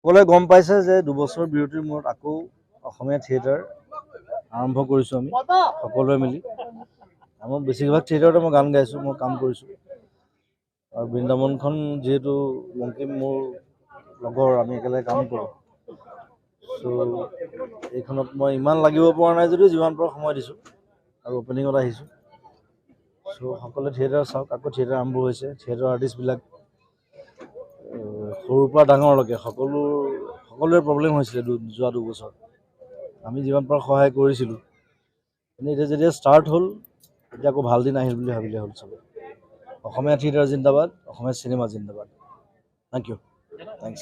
সকলোৱে গম পাইছে যে 2 বছৰ বিৰতিৰ মূৰত আকৌ অসমীয়া থিয়েটাৰ আৰম্ভ কৰিছোঁ আমি সকলোৱে মিলি। মই বেছিভাগ থিয়েটাৰতে মই গান গাইছোঁ, মই কাম কৰিছোঁ। আৰু বৃন্দাবনখন যিহেতু বংকিম মোৰ লগৰ, আমি একেলগে কাম কৰোঁ। চ' এইখনত মই ইমান লাগিব পৰা নাই যদিও যিমান পাৰোঁ সময় দিছোঁ আৰু অপেনিঙত আহিছোঁ। চ' সকলোৱে থিয়েটাৰ চাওক, আকৌ থিয়েটাৰ আৰম্ভ হৈছে। থিয়েটাৰ আৰ্টিষ্টবিলাক সৰুৰ পৰা ডাঙৰলৈকে সকলোৰে প্ৰব্লেম হৈছিলে যোৱা 2 বছৰ। আমি যিমান পাৰোঁ সহায় কৰিছিলোঁ। কিন্তু এতিয়া যেতিয়া ষ্টাৰ্ট হ'ল, এতিয়া আকৌ ভাল দিন আহিল বুলি ভাবিলে হ'ল চবে। অসমীয়া থিয়েটাৰ জিন্দাবাদ, অসমীয়া চিনেমা জিন্দাবাদ। Thank you. থেংকছ।